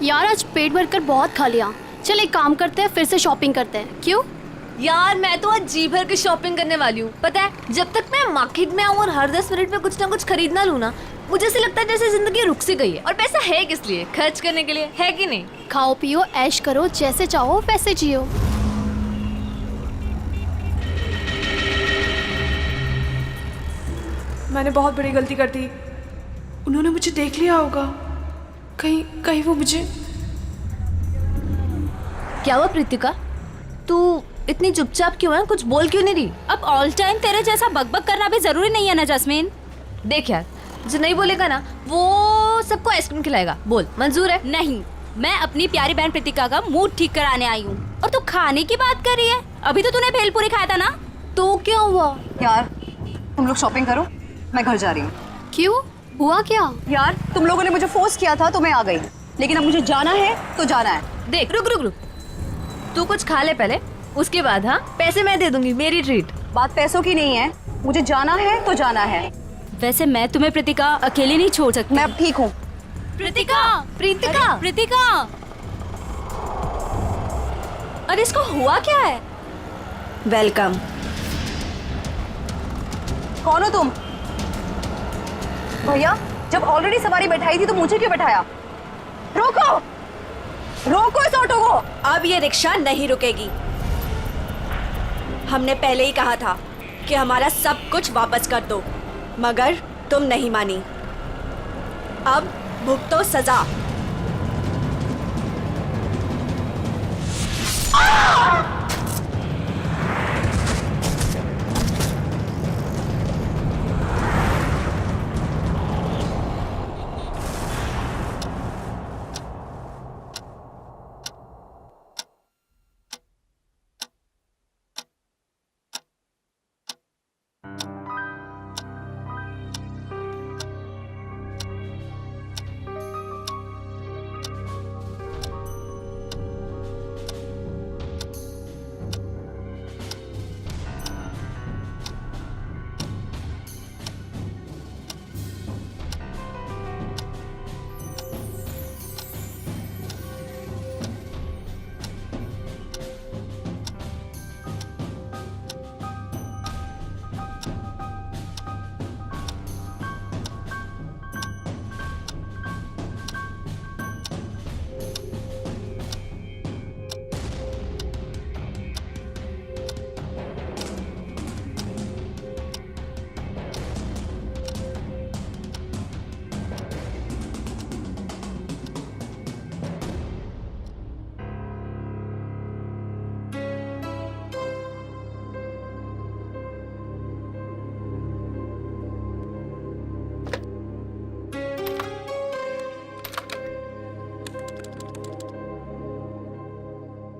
यार आज पेट भर कर बहुत खा लिया। चल एक काम करते हैं, फिर से शॉपिंग करते हैं। क्यों? यार मैं तो आज जी भर की शॉपिंग करने वाली हूँ। पता है, जब तक मैं मार्केट में आऊँ और हर 10 मिनट में कुछ ना कुछ खरीदना लूँ ना, मुझे ऐसे लगता है जैसे जिंदगी रुक सी गई है। और पैसा है किस लिए? खर्च करने के लिए, है कि नहीं? खाओ पियो ऐश करो, जैसे चाहो वैसे जियो। मैंने बहुत बड़ी गलती कर दी। उन्होंने मुझे देख लिया होगा। कहीं कहीं वो मुझे। क्या हुआ प्रीतिका, तू इतनी चुपचाप क्यों है? कुछ बोल क्यों नहीं रही? अब ऑल टाइम तेरे जैसा बकबक करना भी जरूरी नहीं है ना जस्मीन। देख यार, जो नहीं बोलेगा ना वो सबको आइसक्रीम खिलाएगा। बोल, मंजूर है? नहीं, मैं अपनी प्यारी बहन प्रीतिका का मूड ठीक कराने आई हूँ और तू खाने की बात कर रही है। अभी तो तूने भेलपूरी खाया था ना। तो क्या हुआ? यार तुम लोग शॉपिंग करो, मैं घर जा रही हूँ। क्यों? हुआ क्या? यार तुम लोगों ने मुझे फोर्स किया था तो मैं आ गई, लेकिन अब मुझे जाना है तो जाना है। देख, रुक रुक रुक, तू कुछ खा ले पहले, उसके बाद हाँ पैसे मैं दे दूंगी, मेरी ट्रीट। बात पैसों की नहीं है, मुझे जाना है तो जाना है। वैसे मैं तुम्हें प्रीतिका अकेले नहीं छोड़ सकती। मैं अब ठीक हूँ। प्रीतिका, प्रीतिका, प्रीतिका, अरे इसको हुआ क्या है? वेलकम। कौन हो तुम? भैया, जब ऑलरेडी सवारी बैठाई थी तो मुझे क्यों बैठाया? रोको, रोको इस ऑटो को। अब ये रिक्शा नहीं रुकेगी। हमने पहले ही कहा था कि हमारा सब कुछ वापस कर दो, मगर तुम नहीं मानी। अब भुगतो सजा।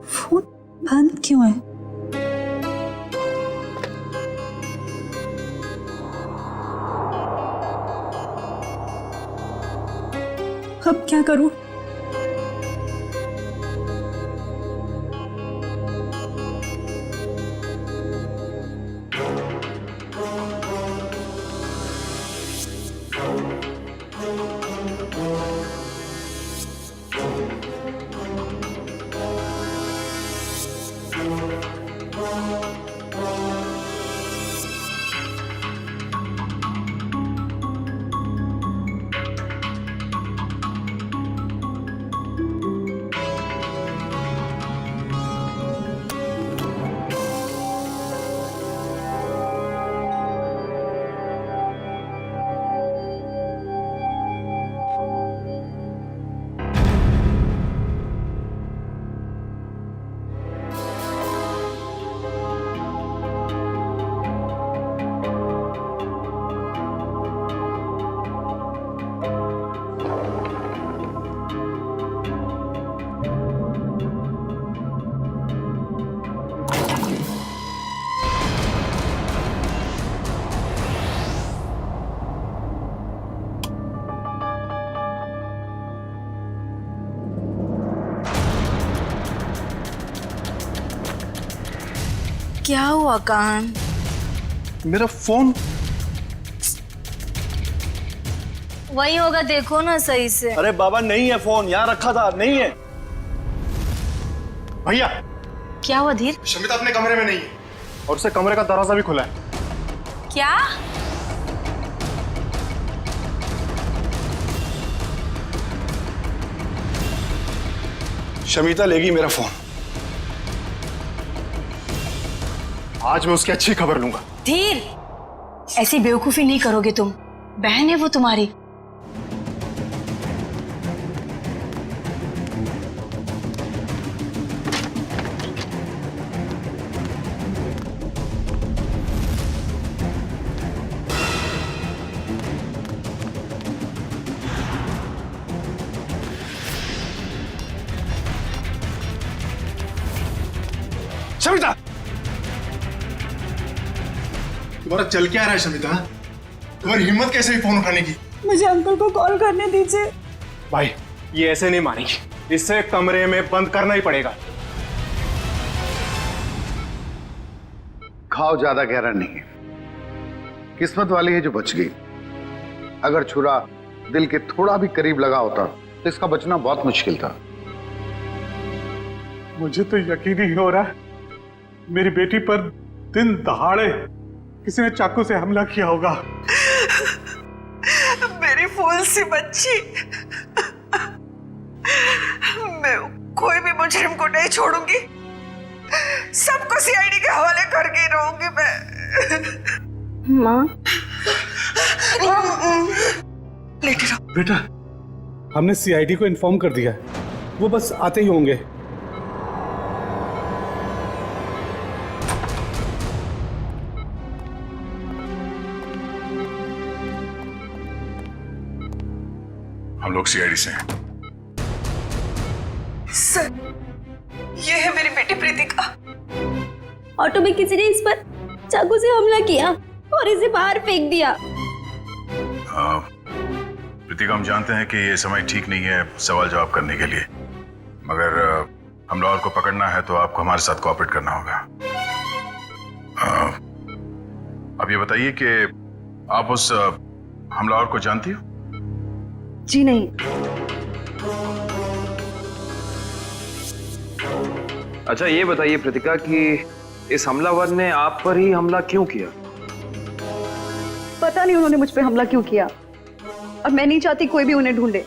फोन बंद क्यों है? अब क्या करूं? क्या हुआ कान? मेरा फोन वही होगा, देखो ना सही से। अरे बाबा नहीं है फोन, यहाँ रखा था, नहीं है। भैया क्या हुआ धीर? शमिता अपने कमरे में नहीं है और उसे कमरे का दरवाजा भी खुला है। क्या? शमिता लेगी मेरा फोन। आज मैं उसकी अच्छी खबर लूंगा। धीर, ऐसी बेवकूफी नहीं करोगे तुम। बहन है वो तुम्हारी। शमिता, तुम्हारा चल क्या रहा है शमिता? तुम्हारी हिम्मत कैसे हुई फोन उठाने की? मुझे अंकल को कॉल करने दीजिए। भाई ये ऐसे नहीं मानेगी, इसे कमरे में बंद करना ही पड़ेगा। घाव ज्यादा गहरा नहीं है, किस्मत वाली है जो बच गई। अगर छुरा दिल के थोड़ा भी करीब लगा होता तो इसका बचना बहुत मुश्किल था। मुझे तो यकीन ही हो रहा है मेरी बेटी पर दिन दहाड़े किसी ने चाकू से हमला किया होगा। मेरी फूल सी बच्ची, मैं कोई भी मुजरिम को नहीं छोड़ूंगी। सबको सीआईडी के हवाले करके ही रहूंगी मैं। माँ, लेटे रहो। बेटा, हमने सीआईडी को इन्फॉर्म कर दिया है, वो बस आते ही होंगे। हम लोग सीआईडी से हैं। सर, ये है मेरी बेटी प्रीतिका। ऑटो में किसी ने इस पर चाकू से हमला किया और इसे बाहर फेंक दिया। प्रीतिका, हम जानते हैं कि ये समय ठीक नहीं है सवाल जवाब करने के लिए, मगर हमलावर को पकड़ना है तो आपको हमारे साथ कोऑपरेट करना होगा। अब ये बताइए कि आप उस हमलावर को जानती हो? जी नहीं। अच्छा ये बताइए प्रीतिका कि इस हमलावर ने आप पर ही हमला क्यों किया? पता नहीं उन्होंने मुझ पे हमला क्यों किया, और मैं नहीं चाहती कोई भी उन्हें ढूंढे।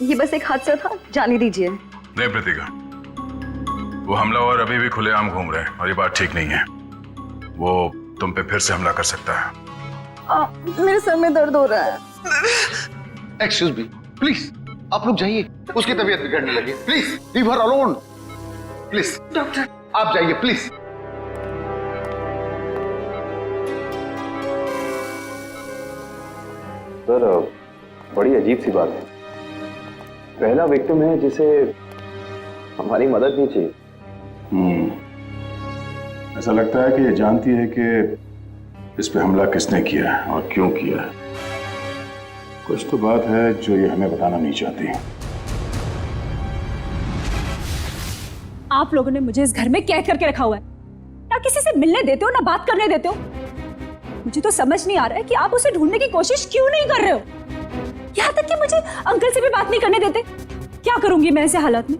ये बस एक हादसा था, जाने दीजिए। नहीं प्रीतिका, वो हमलावर अभी भी खुलेआम घूम रहे हैं और ये बात ठीक नहीं है। वो तुम पे फिर से हमला कर सकता है। मेरे सर में दर्द हो रहा है। एक्सक्यूज मी, प्लीज आप लोग जाइए, उसकी तबीयत बिगड़ने लगी। Please leave her alone. Please doctor, आप जाइए प्लीज। सर, बड़ी अजीब सी बात है। पहला विक्टिम है जिसे हमारी मदद नहीं चाहिए। ऐसा लगता है कि ये जानती है कि इस पे हमला किसने किया है और क्यों किया है। कुछ तो बात है जो ये हमें बताना नहीं चाहती। आप लोगों ने मुझे इस घर में कैद करके रखा हुआ है, ना किसी से मिलने देते हो ना बात करने देते हो। मुझे तो समझ नहीं आ रहा है कि आप उसे ढूंढने की कोशिश क्यों नहीं कर रहे हो। यहाँ तक कि मुझे अंकल से भी बात नहीं करने देते। क्या करूंगी मैं ऐसे हालात में?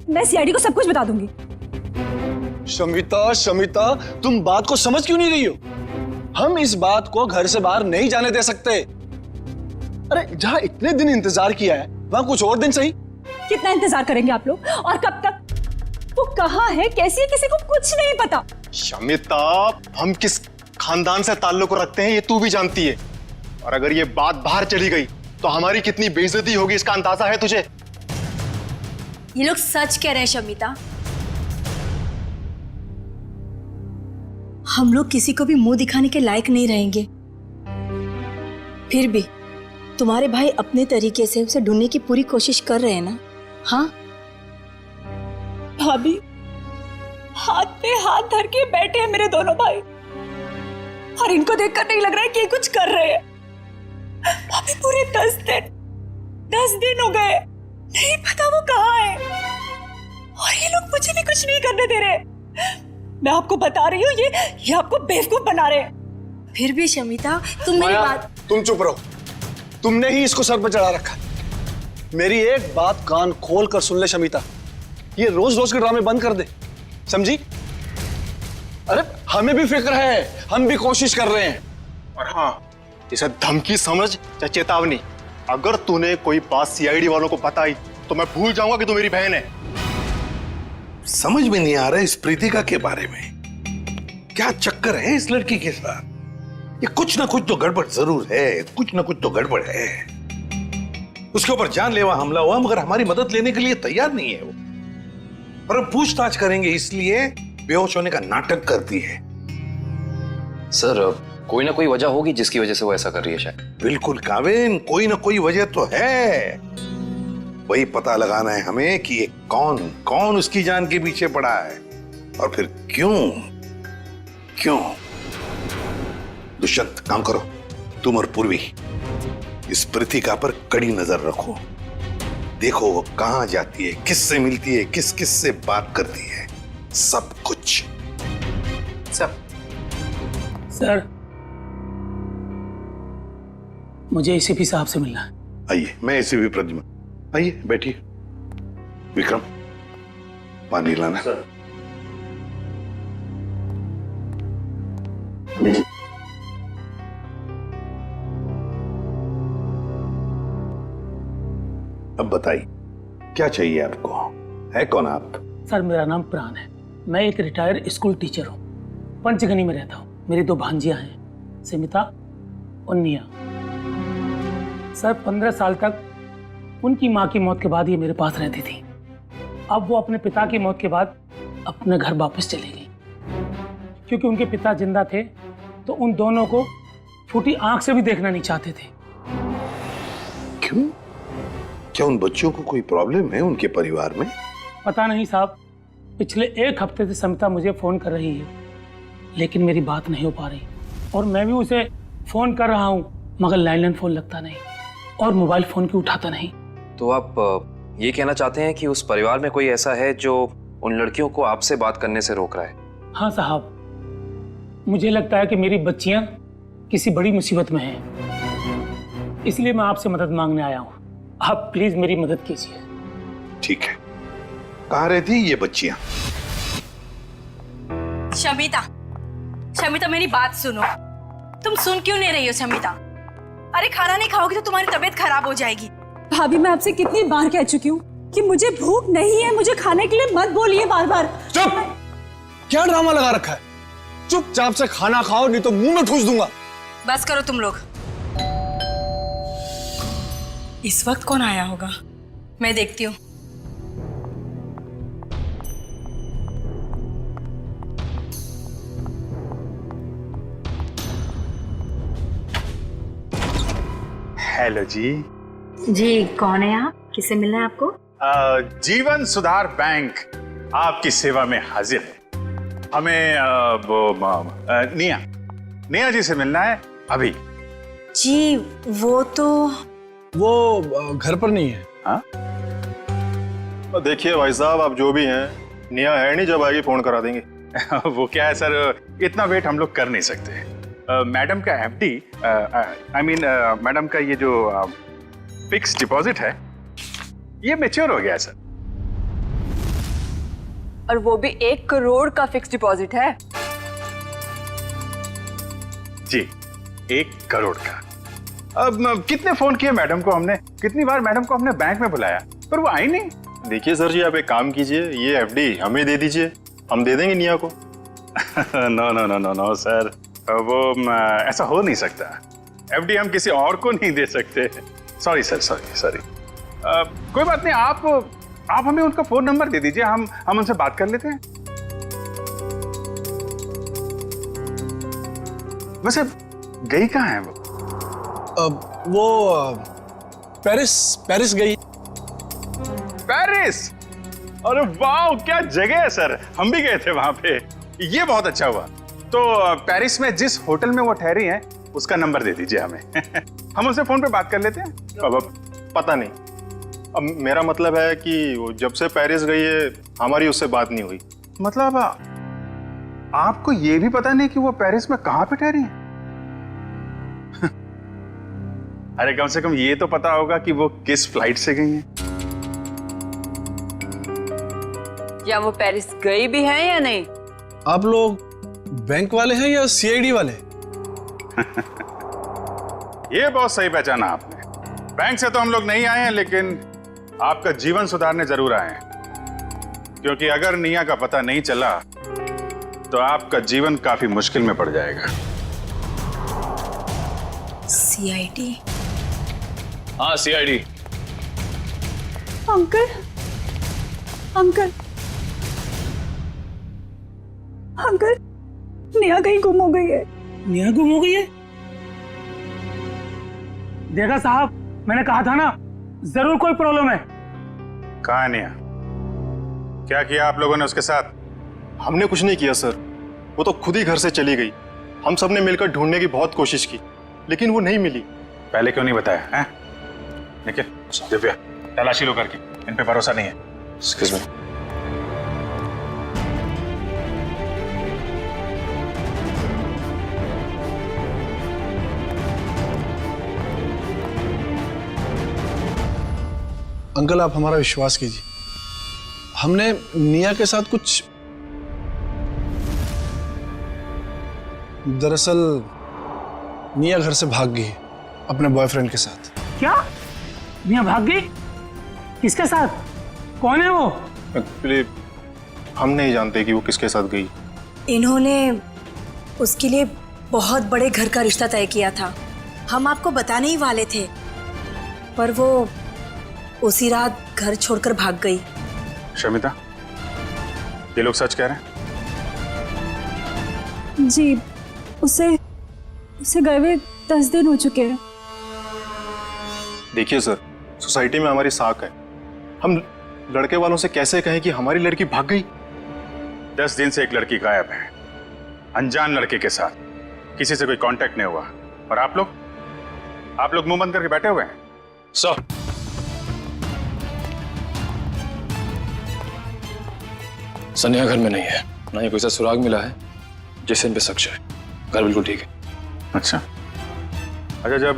मैं सीआईडी को सब कुछ बता दूंगी। शमिता, शमिता, तुम बात को समझ क्यों नहीं रही हो? हम इस बात को घर से बाहर नहीं जाने दे सकते। अरे जहां इतने दिन इंतजार किया है वहां कुछ और दिन सही। कितना इंतजार करेंगे आप लोग, और कब तक? वो कहाँ है, कैसी है, किसी को कुछ नहीं पता। शमिता, हम किस खानदान से ताल्लुक रखते हैं ये तू भी जानती है, और अगर ये बात बाहर चली गई तो हमारी कितनी बेइज्जती होगी इसका अंदाजा है तुझे। ये लोग सच कह रहे हैं शमिता। हम लोग किसी को भी मुंह दिखाने के लायक नहीं रहेंगे। फिर भी तुम्हारे भाई अपने तरीके से उसे ढूंढने की पूरी कोशिश कर रहे हैं ना? हाँ भाभी, हाथ पे हाथ धर के बैठे हैं मेरे दोनों भाई, और इनको देखकर नहीं लग रहा है कि ये कुछ कर रहे हैं। भाभी, पूरे 10 दिन हो गए, नहीं पता वो कहाँ है, और ये लोग मुझे भी कुछ नहीं करने दे रहे। मैं आपको बता रही हूँ, ये आपको बेवकूफ बना रहे हैं। फिर भी शमिता, तुम मेरी बात। तुम चुप रहो। तुमने ही इसको सर पर चढ़ा रखा। मेरी एक बात कान खोल कर सुन ले शमिता, ये रोज रोज के ड्रामे बंद कर दे, समझी? अरे हमें भी फिक्र है, हम भी कोशिश कर रहे हैं। और हाँ, इसे धमकी समझ या चेतावनी, अगर तूने कोई बात सीआईडी वालों को बताई तो मैं भूल जाऊंगा कि तू मेरी बहन है। समझ में नहीं आ रहा इस प्रीतिका के बारे में, क्या चक्कर है इस लड़की के साथ? ये कुछ ना कुछ तो गड़बड़ जरूर है, कुछ ना कुछ तो गड़बड़ है। उसके ऊपर जानलेवा हमला हुआ मगर हमारी मदद लेने के लिए तैयार नहीं है वो, पर हम पूछताछ करेंगे इसलिए बेहोश होने का नाटक करती है। सर कोई ना कोई वजह होगी जिसकी वजह से वो ऐसा कर रही है शायद। बिल्कुल काविन, कोई ना कोई वजह तो है, वही पता लगाना है हमें कि ये कौन उसकी जान के पीछे पड़ा है और फिर क्यों। दुष्यंत काम करो, तुम और पूर्वी इस प्रीतिका पर कड़ी नजर रखो, देखो वो कहां जाती है, किससे मिलती है, किस से बात करती है, सब कुछ। सर मुझे एसीपी साहब से मिलना है। आइए, मैं एसीपी प्रद्युम्न, आइए बैठिए। विक्रम पानी लाना। सर। अब बताइए क्या चाहिए आपको, है कौन आप? सर मेरा नाम प्राण है, मैं एक रिटायर्ड स्कूल टीचर हूँ, पंचगनी में रहता हूँ। मेरी 2 भांजियां हैं, स्मिता और निया। सर 15 साल तक उनकी माँ की मौत के बाद ये मेरे पास रहती थी। अब वो अपने पिता की मौत के बाद अपने घर वापस चली गई, क्योंकि उनके पिता जिंदा थे तो उन दोनों को फूटी आंख से भी देखना नहीं चाहते थे। क्यों? क्या उन बच्चों को कोई प्रॉब्लम है उनके परिवार में? पता नहीं साहब, पिछले 1 हफ्ते से समिता मुझे फोन कर रही है, लेकिन मेरी बात नहीं हो पा रही, और मैं भी उसे फोन कर रहा हूँ मगर लैंडलाइन फोन लगता नहीं और मोबाइल फोन भी उठाता नहीं। तो आप ये कहना चाहते हैं कि उस परिवार में कोई ऐसा है जो उन लड़कियों को आपसे बात करने से रोक रहा है? हाँ साहब, मुझे लगता है कि मेरी बच्चियां किसी बड़ी मुसीबत में हैं, इसलिए मैं आपसे मदद मांगने आया हूँ। आप प्लीज मेरी मदद कीजिए। ठीक है, कहाँ रहती ये बच्चियां? शमिता मेरी बात सुनो। तुम सुन क्यों नहीं रही हो शमिता? अरे खाना नहीं खाओगी तो तुम्हारी तबीयत खराब हो जाएगी। भाभी मैं आपसे कितनी बार कह चुकी हूँ कि मुझे भूख नहीं है, मुझे खाने के लिए मत बोलिए बार बार। चुप! क्या ड्रामा लगा रखा है? चुपचाप से खाना खाओ नहीं तो मुंह में ठूस दूंगा। बस करो तुम लोग। इस वक्त कौन आया होगा, मैं देखती हूँ। हेलो जी। जी कौन है आप? किससे मिलना है आपको? जीवन सुधार बैंक आपकी सेवा में हाजिर है। हमें निया जी से मिलना है अभी। जी वो घर पर नहीं है। हाँ? देखिए भाई साहब, आप जो भी हैं, निया है नहीं, जब आएगी फोन करा देंगे। वो क्या है सर, इतना वेट हम लोग कर नहीं सकते। मैडम का एफडी, आई मीन मैडम का ये जो फिक्स डिपॉजिट है ये मैच्योर हो गया है सर। और वो भी 1 करोड़ का फिक्स डिपॉजिट है। जी 1 करोड़ का। अब कितने फोन किए मैडम को हमने, कितनी बार मैडम को हमने बैंक में बुलाया पर वो आई नहीं। देखिए सर जी, आप एक काम कीजिए, ये एफडी हमें दे दीजिए, हम दे देंगे निया को। No no no no no sir, वो ऐसा हो नहीं सकता। एफडी हम किसी और को नहीं दे सकते। Sorry sir, sorry. कोई बात नहीं, आप हमें उनका फोन नंबर दे दीजिए, हम उनसे बात कर लेते हैं। वैसे गई कहाँ है वो? वो पेरिस गई। पेरिस? अरे वाह, क्या जगह है सर, हम भी गए थे वहां पे। ये बहुत अच्छा हुआ। तो पेरिस में जिस होटल में वो ठहरी हैं उसका नंबर दे दीजिए हमें। हम उनसे फोन पे बात कर लेते हैं। अब पता नहीं, अब मेरा मतलब है कि वो जब से पेरिस गई है हमारी उससे बात नहीं हुई। मतलब आपको ये भी पता नहीं कि वो पेरिस में कहां पे ठहरी है? अरे कम से कम ये तो पता होगा कि वो किस फ्लाइट से गई हैं। या वो पेरिस गई भी है या नहीं? आप लोग बैंक वाले हैं या सीआईडी वाले? ये बहुत सही पहचाना आपने। बैंक से तो हम लोग नहीं आए हैं, लेकिन आपका जीवन सुधारने जरूर आए हैं, क्योंकि अगर निया का पता नहीं चला तो आपका जीवन काफी मुश्किल में पड़ जाएगा। सीआईडी? हाँ, CID. Uncle, uncle, uncle, Neha कहीं गुम हो गई है। नेहा गुम हो गई है? देखा साहब, मैंने कहा था ना, जरूर कोई प्रॉब्लम है। कहाँ है निया? क्या किया आप लोगों ने उसके साथ? हमने कुछ नहीं किया सर, वो तो खुद ही घर से चली गई। हम सब ने मिलकर ढूंढने की बहुत कोशिश की, लेकिन वो नहीं मिली। पहले क्यों नहीं बताया हैं? निखिल, दिव्या, तलाशी लो करके, इन पे भरोसा नहीं है। Excuse me. अंकल, आप हमारा विश्वास कीजिए, हमने निया के साथ कुछ, दरअसल निया घर से भाग गई अपने बॉयफ्रेंड के साथ। क्या? नेहा भाग गई? किसके साथ? कौन है वो? एक्चुअली हम नहीं जानते कि वो किसके साथ गई। इन्होंने उसके लिए बहुत बड़े घर का रिश्ता तय किया था। हम आपको बताने ही वाले थे, पर वो उसी रात घर छोड़कर भाग गई। शमिता, ये लोग सच कह रहे हैं? जी, उसे गए हुए 10 दिन हो चुके हैं। देखिए सर, सोसाइटी में हमारी साख है, हम लड़के वालों से कैसे कहें कि हमारी लड़की भाग गई? 10 दिन से एक लड़की गायब है, अनजान लड़के के साथ, किसी से कोई कांटेक्ट नहीं हुआ, और आप लोग मुंह बंद करके बैठे हुए हैं। सर, सनिया घर में नहीं है, ना ही कोई सा सुराग मिला है जिससे इन पे शक है। घर बिल्कुल ठीक है। अच्छा, जब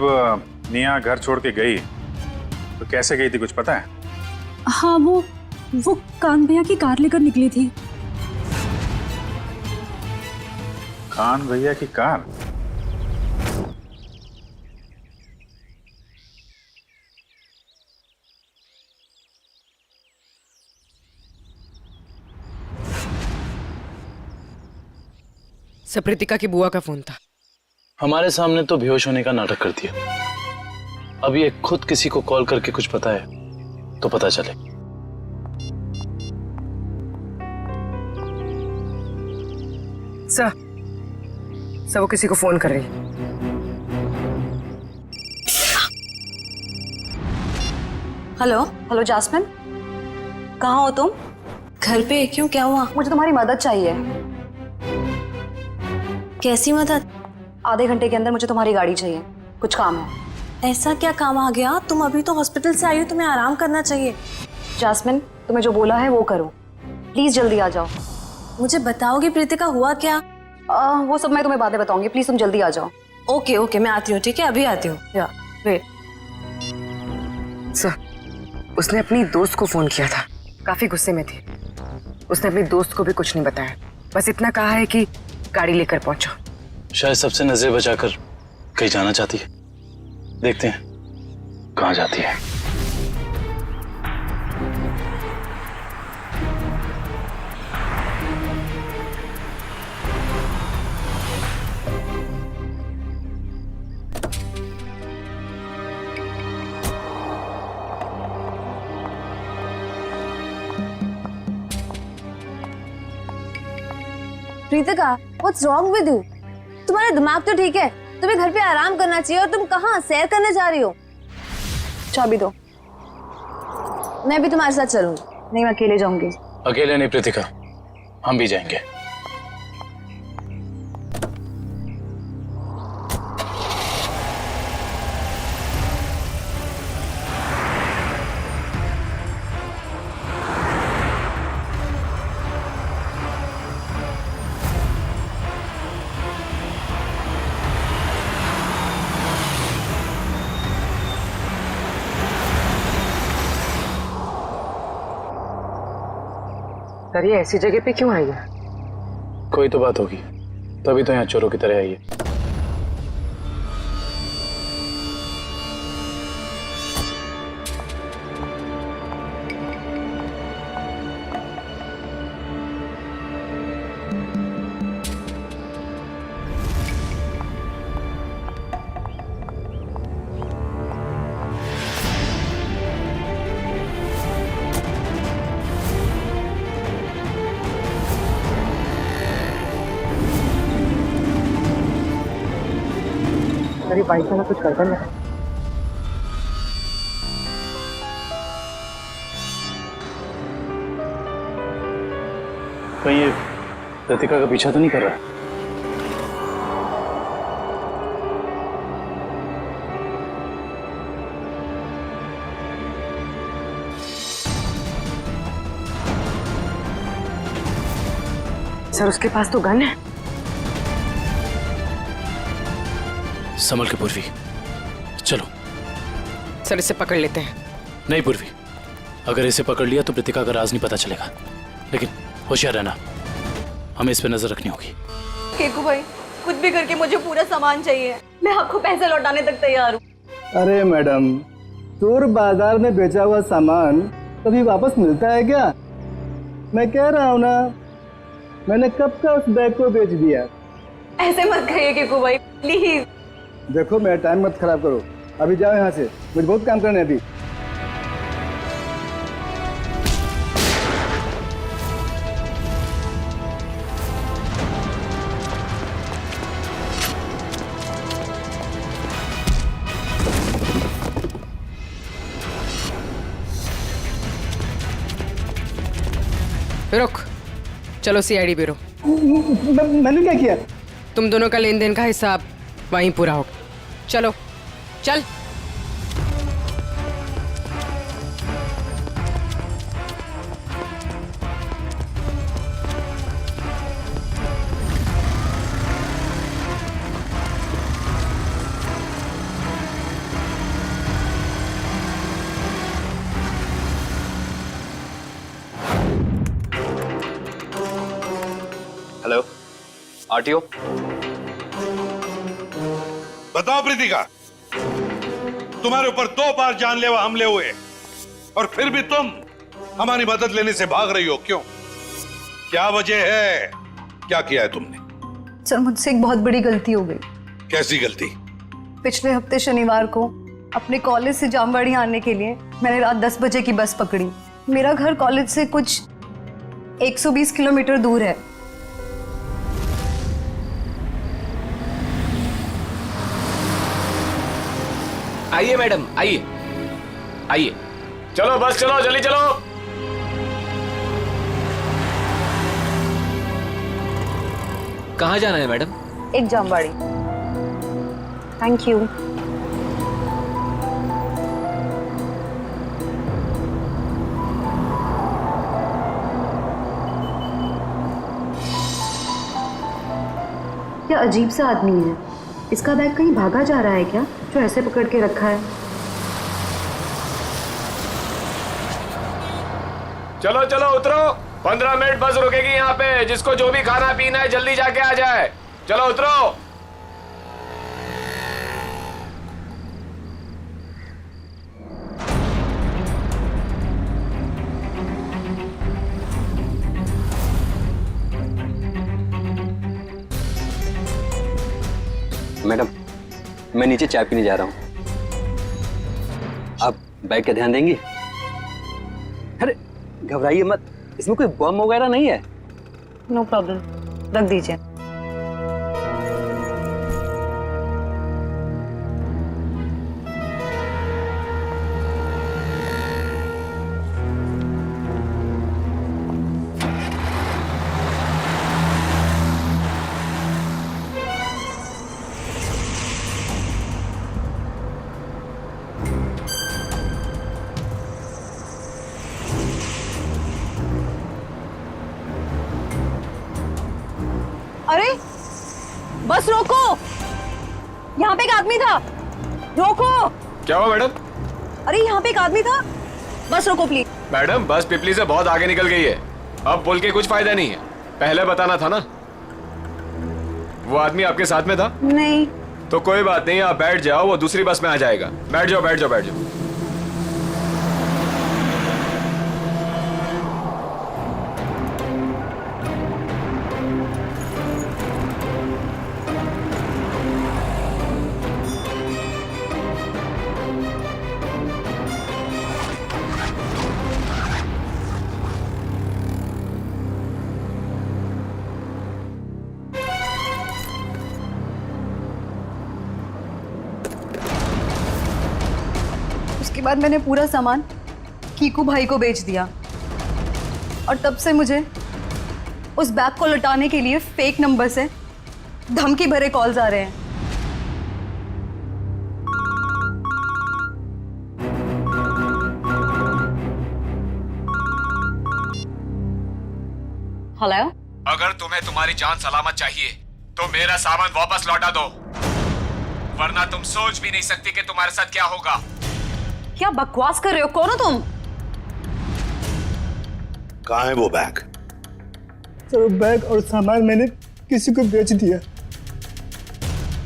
निया घर छोड़ के गई तो कैसे गई थी, कुछ पता है? हाँ, वो कान भैया की कार लेकर निकली थी। खान भैया की कार? सप्रीतिका की बुआ का फोन था। हमारे सामने तो बेहोश होने का नाटक कर दिया। अब ये खुद किसी को कॉल करके कुछ पता है तो पता चले। सर, वो किसी को फोन कर रही है। हेलो जास्मिन, कहाँ हो तुम? घर पे? क्यों, क्या हुआ? मुझे तुम्हारी मदद चाहिए। कैसी मदद? आधे घंटे के अंदर मुझे तुम्हारी गाड़ी चाहिए, कुछ काम है। ऐसा क्या काम आ गया? तुम अभी तो हॉस्पिटल से आई हो, तुम्हें आराम करना चाहिए। जास्मिन, तुम्हें जो बोला है वो करो, प्लीज जल्दी आ जाओ। मुझे बताओगी प्रीतिका, हुआ क्या? वो सब मैं तुम्हें बाद में बताऊंगी, प्लीज तुम जल्दी आ जाओ। ओके, मैं आती हूँ, ठीक है, अभी आती हूँ। या वेट। सर, उसने अपनी दोस्त को फोन किया था, काफी गुस्से में थी। उसने अपनी दोस्त को भी कुछ नहीं बताया, बस इतना कहा है कि गाड़ी लेकर पहुंचो। शायद सबसे नजर बचाकर कहीं जाना चाहती है। देखते हैं कहाँ जाती है। Preetika, what's wrong with you? तुम्हारा दिमाग तो ठीक है, तुम्हें घर पे आराम करना चाहिए, और तुम कहाँ सैर करने जा रही हो? चाबी दो। मैं भी तुम्हारे साथ चलूंगी। नहीं, मैं अकेले जाऊंगी। अकेले नहीं प्रीतिका, हम भी जाएंगे। सर ये ऐसी जगह पे क्यों आई है? कोई तो बात होगी, तभी तो यहाँ चोरों की तरह आई है। मेरी बाइक वाला कुछ करता नहीं। कहीं ये लतिका का पीछा तो नहीं कर रहा? सर उसके पास तो गन है। संभल के पूर्वी, चलो। सर इसे पकड़ लेते हैं। नहीं पूर्वी, अगर इसे पकड़ लिया तो प्रीतिका का राज नहीं पता चलेगा, लेकिन होशियार रहना, हमें इस पे नजर रखनी होगी। केकू भाई कुछ भी करके मुझे पूरा सामान चाहिए, मैं आपको पैसे लौटाने तक तैयार हूँ। अरे मैडम, चोर बाजार में बेचा हुआ सामान कभी वापस मिलता है क्या? मैं कह रहा हूँ ना, मैंने कब का उस बैग को बेच दिया। ऐसे मत कहिए केकू भाई प्लीज। देखो मेरा टाइम मत खराब करो, अभी जाओ यहाँ से, मुझे बहुत काम करना है अभी। रुक, चलो सीआईडी ब्यूरो। मैंने क्या किया? तुम दोनों का लेन देन का हिसाब वहीं पूरा होगा। चलो चल। Hello RTO. बताओ प्रीतिका, तुम्हारे ऊपर 2 बार जानलेवा हमले हुए और फिर भी तुम हमारी मदद लेने से भाग रही हो, क्यों? क्या वजह है? क्या किया है तुमने? सर मुझसे एक बहुत बड़ी गलती हो गई। कैसी गलती? पिछले हफ्ते शनिवार को अपने कॉलेज से जामवाड़ी आने के लिए मैंने रात 10 बजे की बस पकड़ी। मेरा घर कॉलेज से कुछ 120 किलोमीटर दूर है। आइए मैडम, आइए आइए। चलो बस चलो, जल्दी चलो। कहाँ जाना है मैडम? एक जामवाड़ी। Thank you. क्या अजीब सा आदमी है। इसका बैग कहीं भागा जा रहा है क्या, जो ऐसे पकड़ के रखा है? चलो चलो उतरो, 15 मिनट बस रुकेगी यहाँ पे। जिसको जो भी खाना पीना है जल्दी जाके आ जाए। चलो उतरो। मैडम, मैं नीचे चाय पीने जा रहा हूँ, आप बैग का ध्यान देंगी? अरे घबराइए मत, इसमें कोई बम वगैरह नहीं है। नो प्रॉब्लम, रख दीजिए। अरे बस रोको, यहाँ पे एक आदमी था, रोको। क्या हुआ मैडम? अरे यहाँ पे एक आदमी था, बस रोको प्लीज। मैडम बस पिपली से बहुत आगे निकल गई है। अब बोल के कुछ फायदा नहीं है, पहले बताना था ना। वो आदमी आपके साथ में था? नहीं। तो कोई बात नहीं, आप बैठ जाओ, वो दूसरी बस में आ जाएगा। बैठ जाओ बैठ जाओ बैठ जाओ। उसके बाद मैंने पूरा सामान कीकू भाई को बेच दिया और तब से मुझे उस बैग को लौटाने के लिए फेक नंबर से धमकी भरे कॉल्स आ रहे हैं। हेलो, अगर तुम्हें तुम्हारी जान सलामत चाहिए तो मेरा सामान वापस लौटा दो, वरना तुम सोच भी नहीं सकती कि तुम्हारे साथ क्या होगा। क्या बकवास कर रहे हो? कौन हो तुम? कहाँ है वो बैग? सर, बैग और सामान मैंने किसी को बेच दिया।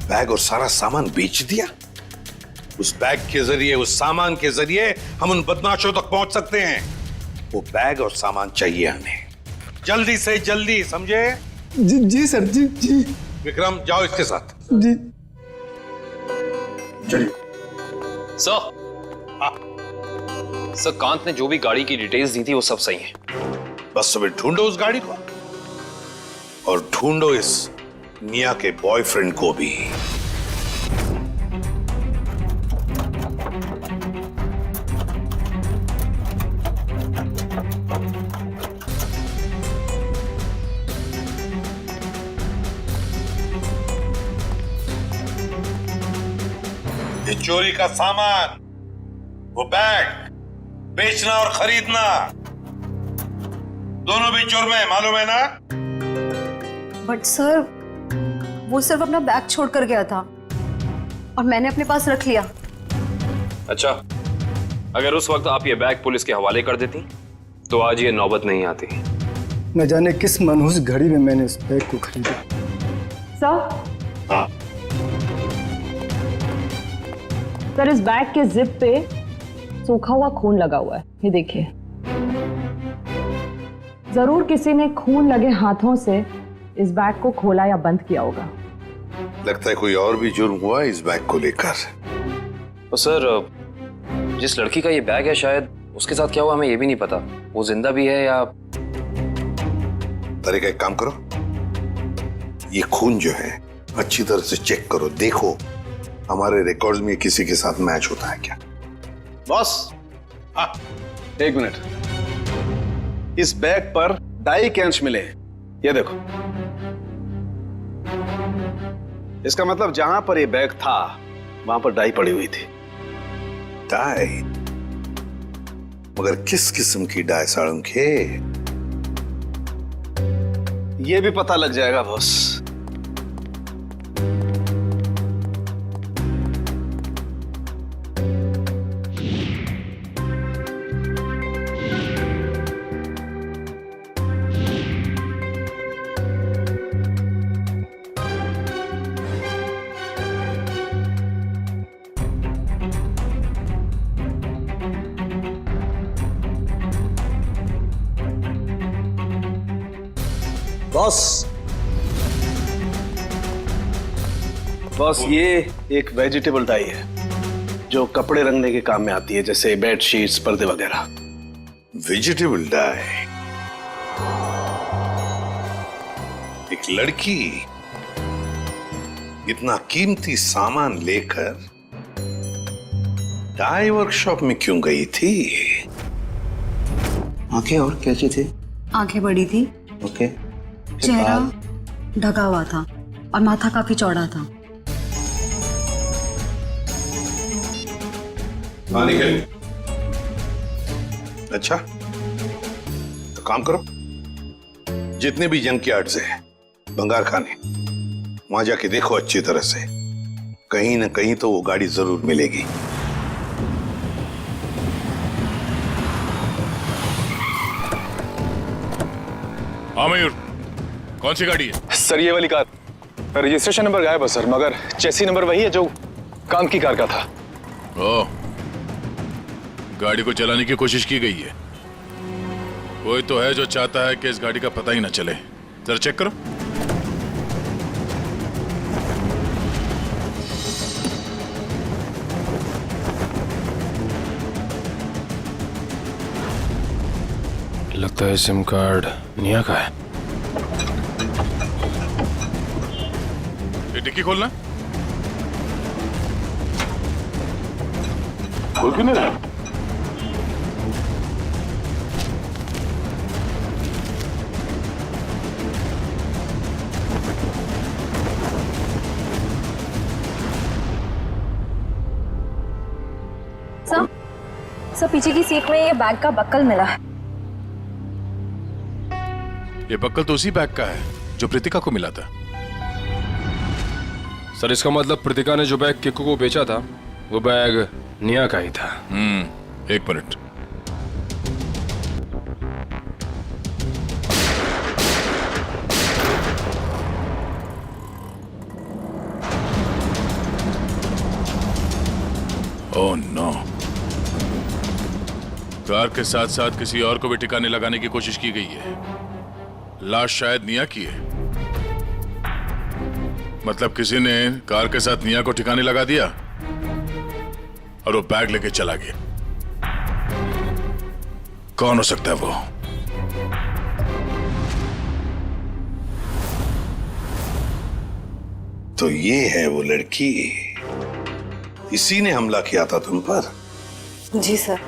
बैग और सारा सामान बेच दिया? उस बैग के जरिए, उस सामान के जरिए हम उन बदमाशों तक पहुंच सकते हैं। वो बैग और सामान चाहिए हमें, जल्दी से जल्दी, समझे? जी सर, जी। विक्रम, जाओ इसके साथ। जी चलिए। सर, कांत ने जो भी गाड़ी की डिटेल्स दी थी वो सब सही है। बस सुबह ढूंढो उस गाड़ी को और ढूंढो इस मिया के बॉयफ्रेंड को भी। ये चोरी का सामान, वो बैग बेचना और खरीदना दोनों भी जुर्म है, मालूम है ना? बट सर, वो सिर्फ अपना बैग छोड़ कर गया था और मैंने अपने पास रख लिया। अच्छा, अगर उस वक्त आप ये बैग पुलिस के हवाले कर देती तो आज ये नौबत नहीं आती। न जाने किस मनहूस घड़ी में मैंने इस बैग को खरीदा। सर, हाँ। सर, इस बैग के जिप पे सूखा हुआ खून लगा हुआ है, ये देखिए। जरूर किसी ने खून लगे हाथों से इस बैग को खोला या बंद किया होगा। लगता है कोई और भी जुर्म हुआ इस बैग को लेकर। तो सर, जिस लड़की का ये बैग है शायद उसके साथ क्या हुआ हमें ये भी नहीं पता। वो जिंदा भी है या... तरीका, एक काम करो, ये खून जो है अच्छी तरह से चेक करो, देखो हमारे रिकॉर्ड्स में किसी के साथ मैच होता है क्या। बॉस, हाँ, एक मिनट। इस बैग पर डाई के अंश मिले हैं, ये देखो। इसका मतलब जहां पर ये बैग था वहां पर डाई पड़ी हुई थी। डाई? मगर किस किस्म की डाई साळुंखे? ये भी पता लग जाएगा बॉस। बॉस, ये एक वेजिटेबल डाई है जो कपड़े रंगने के काम में आती है, जैसे बेड शीट्स, पर्दे वगैरह। Vegetable die? एक लड़की इतना कीमती सामान लेकर डाई वर्कशॉप में क्यों गई थी? आंखें और कैसी थी? आंखें बड़ी थी। ओके। चेहरा ढका हुआ था और माथा काफी चौड़ा था। अच्छा, तो काम करो, जितने भी जंक यार्ड्स है, भंगार खाने, वहां जाके देखो अच्छी तरह से, कहीं ना कहीं तो वो गाड़ी जरूर मिलेगी। हाँ मयूर, कौन सी गाड़ी है? सर ये वाली कार, रजिस्ट्रेशन नंबर गायब है सर, मगर चेसी नंबर वही है जो काम की कार का था। ओह, गाड़ी को चलाने की कोशिश की गई है। कोई तो है जो चाहता है कि इस गाड़ी का पता ही ना चले। जरा चेक करो। लगता है सिम कार्ड निया का है। ये डिक्की खोलना। खोल क्यों नहीं रहा? सर पीछे की सीट में ये बैग का बक्कल मिला है। ये बक्कल तो उसी बैग का है जो प्रीतिका को मिला था। सर इसका मतलब प्रीतिका ने जो बैग किक्कू को बेचा था वो बैग निया का ही था। एक मिनट। ओह नो, कार के साथ साथ किसी और को भी ठिकाने लगाने की कोशिश की गई है। लाश शायद निया की है। मतलब किसी ने कार के साथ निया को ठिकाने लगा दिया और वो बैग लेके चला गया। कौन हो सकता है वो? तो ये है वो लड़की, इसी ने हमला किया था तुम पर? जी सर।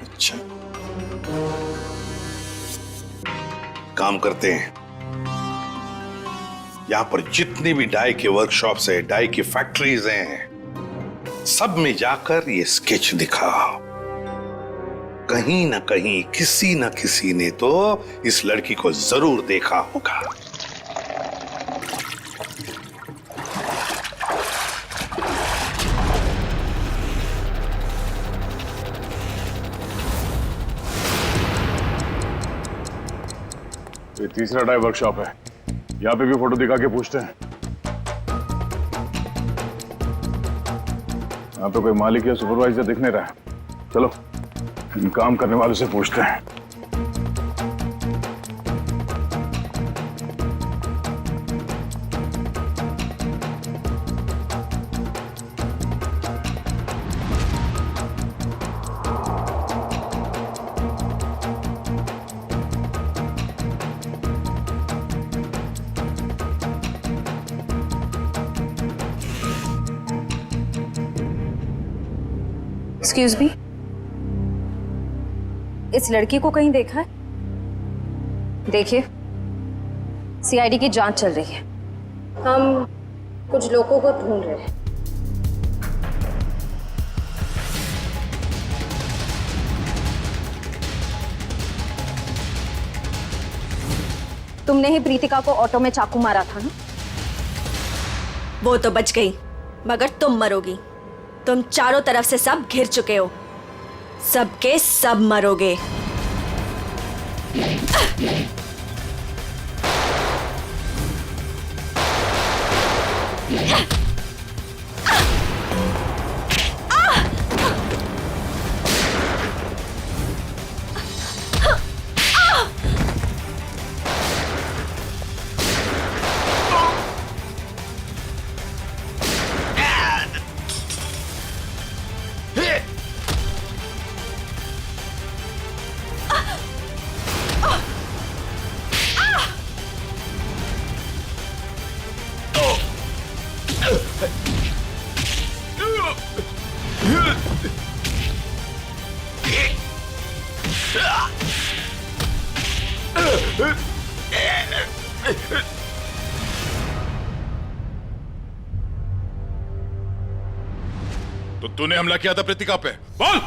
अच्छा, काम करते हैं। यहां पर जितनी भी डाई के वर्कशॉप्स है, डाई की फैक्ट्रीज हैं, सब में जाकर ये स्केच दिखाओ। कहीं ना कहीं किसी ना किसी ने तो इस लड़की को जरूर देखा होगा। ये तीसरा डाई वर्कशॉप है। यहाँ पे भी फोटो दिखा के पूछते हैं। यहाँ पे कोई मालिक या सुपरवाइजर दिख नहीं रहा है। चलो इन काम करने वालों से पूछते हैं। एक्सक्यूज मी, इस लड़की को कहीं देखा है? देखिए, सीआईडी की जांच चल रही है। हम कुछ लोगों को ढूंढ रहे हैं। तुमने ही प्रीतिका को ऑटो में चाकू मारा था ना? वो तो बच गई, मगर तुम मरोगी। तुम चारों तरफ से सब घिर चुके हो, सबके सब मरोगे। तो तूने हमला किया था प्रीतिका पे, बोल।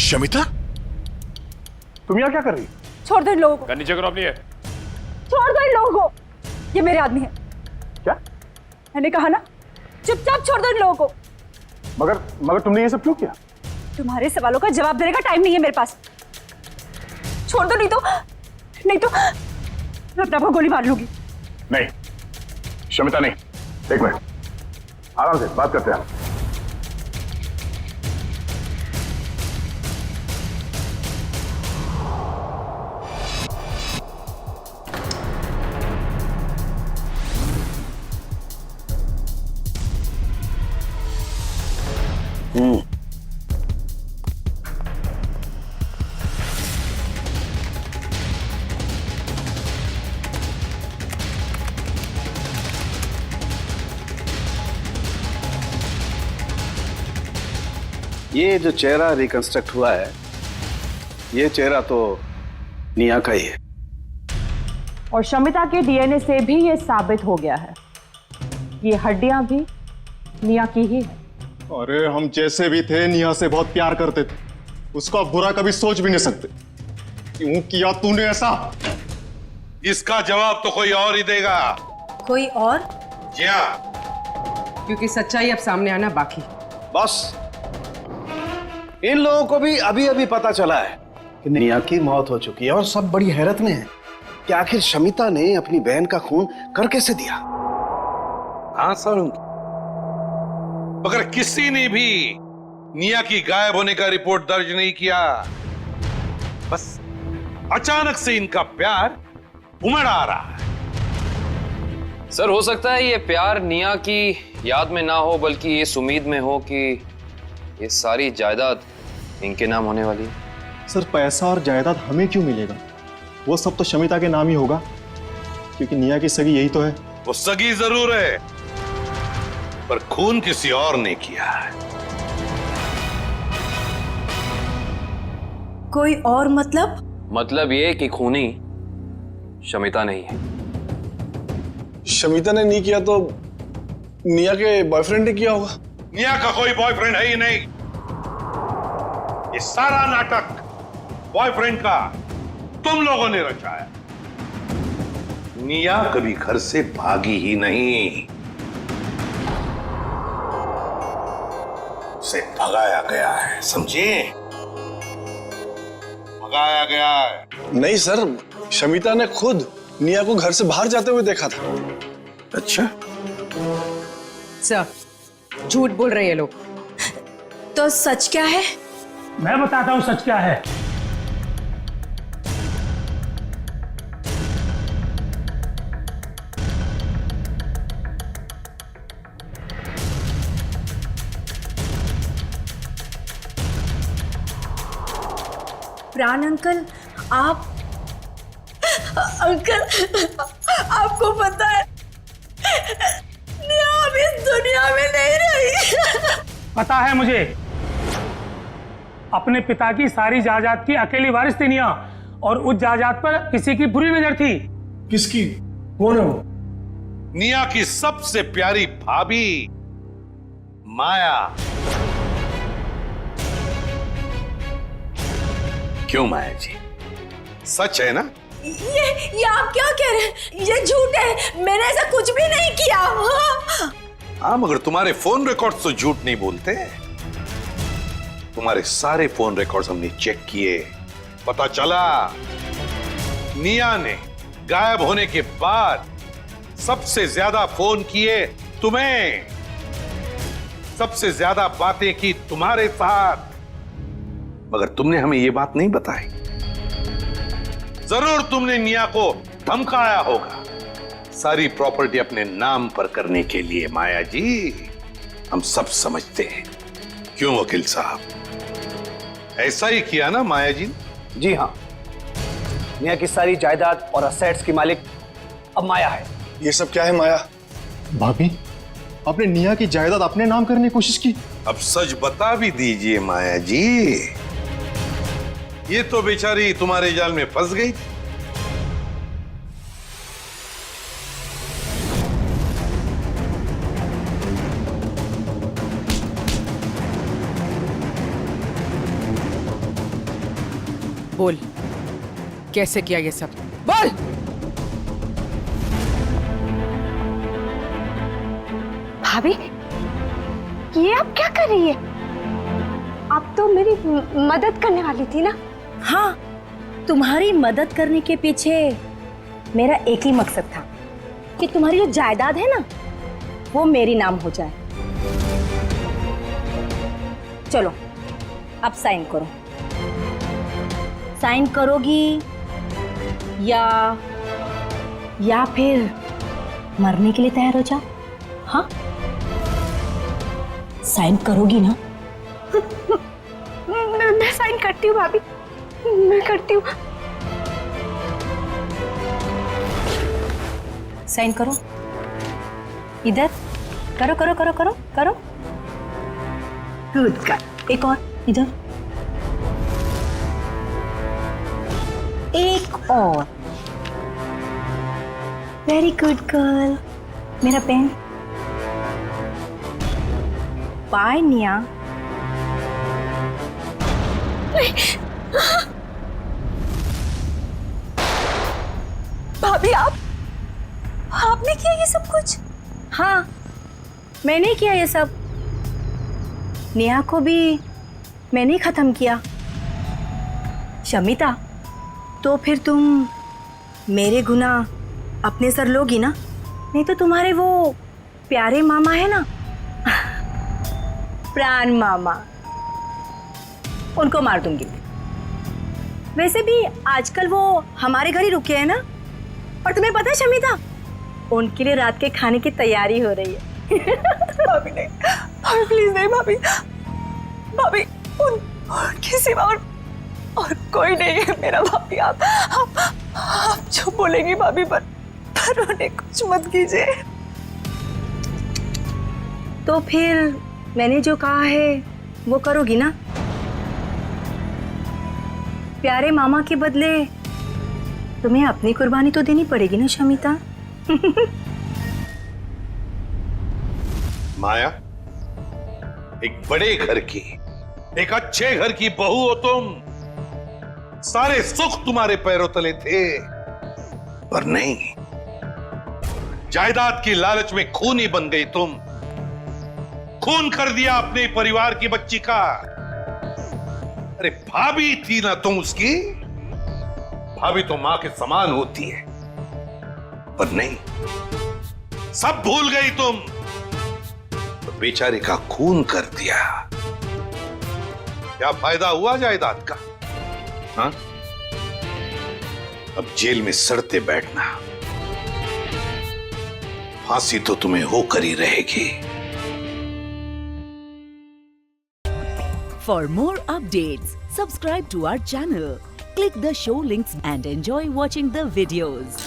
शमिता, तुम यहाँ क्या कर रही? छोड़ दो इन लोगों को, नीचे करो अपनी है। छोड़ दो इन लोगों को, ये मेरे आदमी है। क्या? मैंने कहा ना, चुपचाप छोड़ दो इन लोगों को। मगर तुमने ये सब क्यों किया? तुम्हारे सवालों का जवाब देने का टाइम नहीं है मेरे पास। छोड़ दो, नहीं तो मैं अपने आप को गोली मार लूंगी। नहीं शमिता, नहीं, एक मिनट, आराम से बात करते हैं। ये जो चेहरा रिकंस्ट्रक्ट हुआ है, ये चेहरा तो निया का ही है। और शमिता के डीएनए से भी ये साबित हो गया है, ये हड्डियां भी निया की ही है। अरे हम जैसे भी थे निया से बहुत प्यार करते थे, उसका बुरा कभी सोच भी नहीं सकते। क्यों किया तूने ऐसा? इसका जवाब तो कोई और ही देगा। कोई और? जी हाँ, क्योंकि सच्चाई अब सामने आना बाकी। बॉस, इन लोगों को भी अभी अभी पता चला है कि निया की मौत हो चुकी है और सब बड़ी हैरत में है कि आखिर शमिता ने अपनी बहन का खून कर कैसे दिया। हाँ सर, मगर किसी ने भी निया की गायब होने का रिपोर्ट दर्ज नहीं किया। बस अचानक से इनका प्यार उमड़ आ रहा है। सर हो सकता है ये प्यार निया की याद में ना हो, बल्कि ये उम्मीद में हो कि ये सारी जायदाद इनके नाम होने वाली है। सर पैसा और जायदाद हमें क्यों मिलेगा? वो सब तो शमिता के नाम ही होगा, क्योंकि निया की सगी यही तो है। वो सगी जरूर है, पर खून किसी और ने किया है। कोई और मतलब? मतलब ये कि खूनी शमिता नहीं है। शमिता ने नहीं किया तो निया के बॉयफ्रेंड ने किया होगा। निया का कोई बॉयफ्रेंड है ही नहीं। ये सारा नाटक बॉयफ्रेंड का तुम लोगों ने रचा है। निया कभी घर से भागी ही नहीं, उसे भगाया गया है, समझे? भगाया गया है। नहीं सर, शमिता ने खुद निया को घर से बाहर जाते हुए देखा था। अच्छा सर, झूठ बोल रहे हैं लोग। तो सच क्या है? मैं बताता हूँ सच क्या है। प्राण अंकल, आप अंकल, आपको पता है निया अब इस दुनिया में नहीं रही। पता है मुझे, अपने पिता की सारी जायदाद की अकेली वारिस थी निया, और उस जायदाद पर किसी की बुरी नजर थी। किसकी? कौन है वो? निया की सबसे प्यारी भाभी माया। क्यों माया जी, सच है ना? ये आप क्या कह रहे हैं? ये झूठ है, मैंने ऐसा कुछ भी नहीं किया। हाँ, मगर तुम्हारे फोन रिकॉर्ड्स तो झूठ नहीं बोलते। तुम्हारे सारे फोन रिकॉर्ड्स हमने चेक किए, पता चला निया ने गायब होने के बाद सबसे ज्यादा फोन किए तुम्हें, सबसे ज्यादा बातें की तुम्हारे साथ, मगर तुमने हमें यह बात नहीं बताई। जरूर तुमने निया को धमकाया होगा सारी प्रॉपर्टी अपने नाम पर करने के लिए। माया जी, हम सब समझते हैं। क्यों वकील साहब, ऐसा ही किया ना माया जी? जी हाँ, निया की सारी जायदाद और असेट्स की मालिक अब माया है। ये सब क्या है माया? भाभी, आपने निया की जायदाद अपने नाम करने की कोशिश की। अब सच बता भी दीजिए माया जी, ये तो बेचारी तुम्हारे जाल में फंस गई। बोल, कैसे किया ये सब? बोल। भाभी, ये आप क्या कर रही है? आप तो मेरी मदद करने वाली थी ना? हाँ, तुम्हारी मदद करने के पीछे मेरा एक ही मकसद था कि तुम्हारी जो जायदाद है ना, वो मेरी नाम हो जाए। चलो, अब साइन करो। साइन करोगी या फिर मरने के लिए तैयार हो जाओ? हाँ, साइन करोगी ना? मैं साइन करती हूँ भाभी, मैं करती हूँ। साइन करो, इधर करो करो करो करो करो। Good girl. एक और, इधर। एक और। Very good girl. मेरा पेन। बाय निया। भाभी, आपने किया ये सब कुछ? हाँ, मैंने किया ये सब। नेहा को भी मैंने ही खत्म किया। शमिता, तो फिर तुम मेरे गुनाह अपने सर लोगी ना? नहीं तो तुम्हारे वो प्यारे मामा है ना, प्राण मामा, उनको मार दूंगी। वैसे भी आजकल वो हमारे घर ही रुके हैं ना। और तुम्हें पता है शमिता, उनके लिए रात के खाने की तैयारी हो रही है। भाभी नहीं, भाभी प्लीज नहीं। भाभी उनके सिवा और कोई नहीं है मेरा। भाभी आप जो बोलेंगी भाभी, पर उन्हें कुछ मत कीजिए। तो फिर मैंने जो कहा है वो करोगी ना? प्यारे मामा के बदले तुम्हें अपनी कुर्बानी तो देनी पड़ेगी ना शमिता? माया, एक बड़े घर की, एक अच्छे घर की बहू हो तुम। सारे सुख तुम्हारे पैरों तले थे, पर नहीं, जायदाद की लालच में खूनी बन गई तुम। खून कर दिया अपने परिवार की बच्ची का। अरे भाभी थी ना तुम उसकी? भाभी तो मां के समान होती है, पर नहीं, सब भूल गई तुम। तो बेचारे का खून कर दिया। क्या फायदा हुआ जायदाद का? हाँ? अब जेल में सड़ते बैठना, फांसी तो तुम्हें होकर ही रहेगी। For more updates, subscribe to our channel, click the show links and enjoy watching the videos.